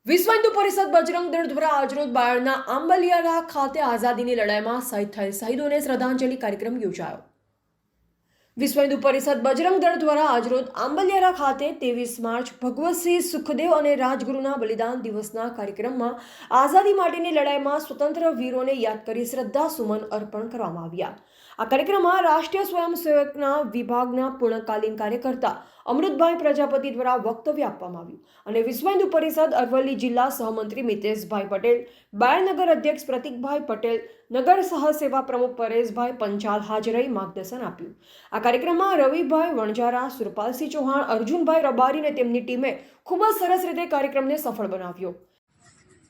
વિશ્વ હિન્દુ પરિષદ બજરંગ દળ દ્વારા આજરોજ બાયડના આંબલિયારા ખાતે આઝાદીની લડાઈમાં શહીદ થયેલ શહીદોને શ્રદ્ધાંજલિ કાર્યક્રમ યોજાયો। વિશ્વ હિન્દુ પરિષદ બજરંગ દળ દ્વારા આજરોજ આંબલિયારા ખાતે 23 માર્ચ ભગવતસિંહ સુખદેવ અને રાજગુરુના બલિદાન દિવસના કાર્યક્રમમાં આઝાદી માટેની લડાઈમાં સ્વતંત્ર વીરોને યાદ કરી શ્રદ્ધાસુમન અર્પણ કરવામાં આવ્યા। આ કાર્યક્રમમાં રાષ્ટ્રીય સ્વયંસેવકના વિભાગના પૂર્ણકાલીન કાર્યકર્તા અમૃતભાઈ પ્રજાપતિ દ્વારા વક્તવ્ય આપવામાં આવ્યું અને વિશ્વ હિન્દુ પરિષદ અરવલ્લી જિલ્લા સહમંત્રી મિતેશભાઈ પટેલ, બાયડ નગર અધ્યક્ષ પ્રતિકભાઈ પટેલ, નગર સહસેવા પ્રમુખ પરેશભાઈ પંચાલ હાજર રહી માર્ગદર્શન આપ્યું। આ કાર્યક્રમમાં રવિભાઈ વણજારા, સુરપાલસિંહ ચૌહાણ, અર્જુનભાઈ રબારી અને તેમની ટીમે ખૂબ જ સરસ રીતે કાર્યક્રમને સફળ બનાવ્યો।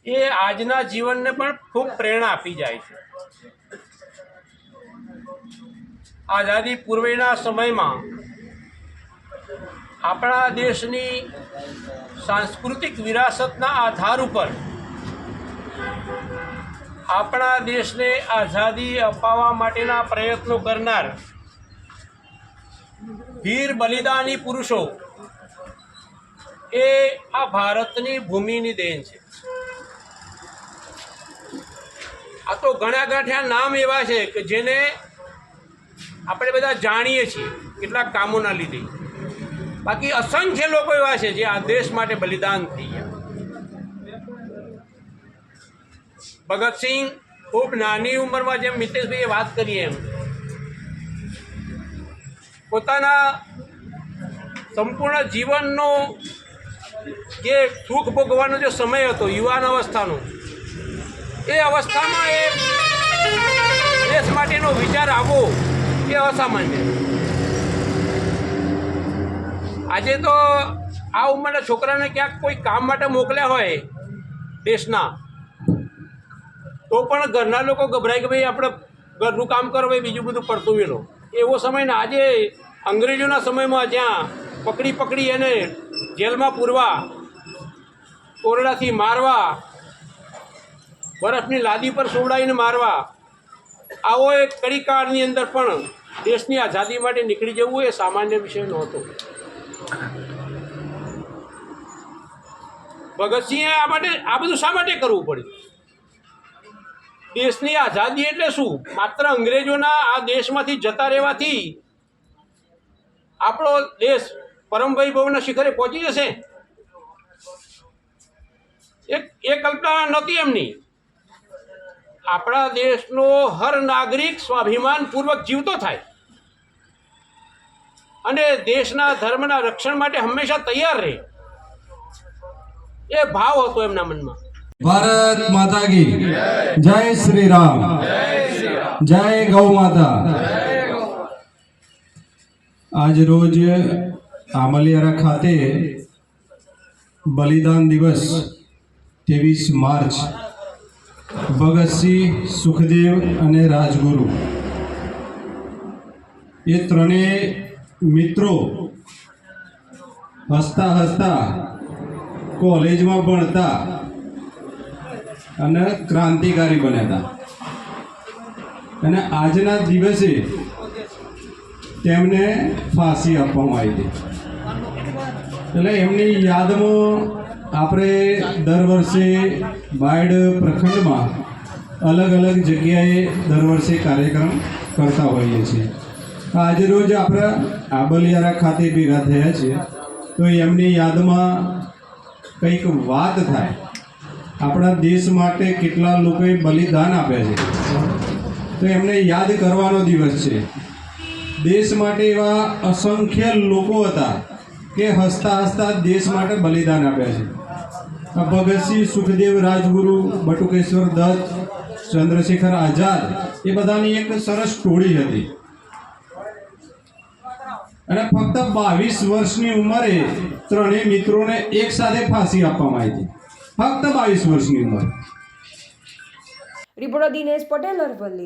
એ આજના જીવનને પણ ખૂબ પ્રેરણા આપી જાય છે। આઝાદી પૂર્વેના સમયમાં આપણા દેશની સાંસ્કૃતિક વિરાસતના આધાર ઉપર આપણા દેશને આઝાદી અપાવવા માટેના પ્રયત્નો કરનાર વીર બલિદાની પુરુષો એ આ ભારતની ભૂમિની દેન છે। આ તો ઘણા ગાંઠ્યા નામ એવા છે કે જેને આપણે બધા જાણીએ છીએ કેટલાક કામોના લીધે, બાકી અસંખ્ય લોકો એવા છે જે આ દેશ માટે બલિદાન થઈ ગયા। ભગતસિંહ ખૂબ નાની ઉંમરમાં, જેમ મિતેશભાઈએ વાત કરી એમ, પોતાના સંપૂર્ણ જીવનનો જે સુખ ભોગવાનો જે સમય હતો યુવાન અવસ્થાનો, એ અવસ્થામાં એ દેશ માટેનો વિચાર આવવો એ અસામાન્ય। આજે તો આ ઉંમરના છોકરાને ક્યાંક કોઈ કામ માટે મોકલ્યા હોય દેશના, તો પણ ઘરના લોકો ગભરાય કે ભાઈ આપણે ઘરનું કામ કરો, ભાઈ બીજું બધું પડતું વેલો, એવો સમય ને આજે અંગ્રેજોના સમયમાં જ્યાં પકડી એને જેલમાં પૂરવા, કોરડાથી મારવા, બરફની લાદી પર સોવડાવીને મારવા, આવો એક કડીકાળની અંદર પણ દેશની આઝાદી માટે નીકળી જવું એ સામાન્ય વિષય નહોતો। ભગતસિંહે આ બધું શા માટે કરવું પડ્યું? દેશની આઝાદી એટલે શું? માત્ર અંગ્રેજોના આ દેશમાંથી જતા રહેવાથી આપણો દેશ પરમ વૈભવના શિખરે પહોંચી જશે? એ કલ્પના નહોતી એમની। આપણા દેશનો હર નાગરિક સ્વાભિમાનપૂર્વક જીવતો થાય અને દેશના ધર્મના રક્ષણ માટે હંમેશા તૈયાર રહે, એ ભાવ હતો એમના મનમાં। ભારત માતા કી જય શ્રી રામ, જય ગૌ માતા। આજ રોજ આંબલિયારા ખાતે બલિદાન દિવસ 23 માર્ચ ભગતસિંહ, સુખદેવ અને રાજગુરુ એ ત્રણેય મિત્રો હસતા હસતા કોલેજમાં ભણતા અને ક્રાંતિકારી બન્યા હતા, અને આજના દિવસે તેમને ફાંસી આપવામાં આવી હતી। એટલે એમની યાદમાં આપણે દર વર્ષે બાયડ પ્રખંડમાં અલગ અલગ જગ્યાએ દર વર્ષે કાર્યક્રમ કરતા હોઈએ છીએ। આજે રોજ આપણે આંબલિયારા ખાતે ભેગા થયા છીએ તો એમની યાદમાં કંઈક વાત થાય। આપણા દેશ માટે કેટલા લોકોએ બલિદાન આપ્યા છે તો એમને યાદ કરવાનો દિવસ છે। દેશ માટે એવા અસંખ્ય લોકો હતા કે હસતા હસતા દેશ માટે બલિદાન આપ્યા છે। ભગતસિંહ, સુખદેવ, રાજગુરુ, બટુકેશ્વર દત્ત, ચંદ્રશેખર આઝાદ એ બધાની એક સરસ ટોળી હતી, અને ફક્ત 22 વર્ષની ઉંમરે ત્રણેય મિત્રોને એક સાથે ફાંસી આપવામાં આવી હતી, ફક્ત 22 વર્ષની ઉંમરે। રિપોર્ટર દિનેશ પટેલ, અરવલ્લી।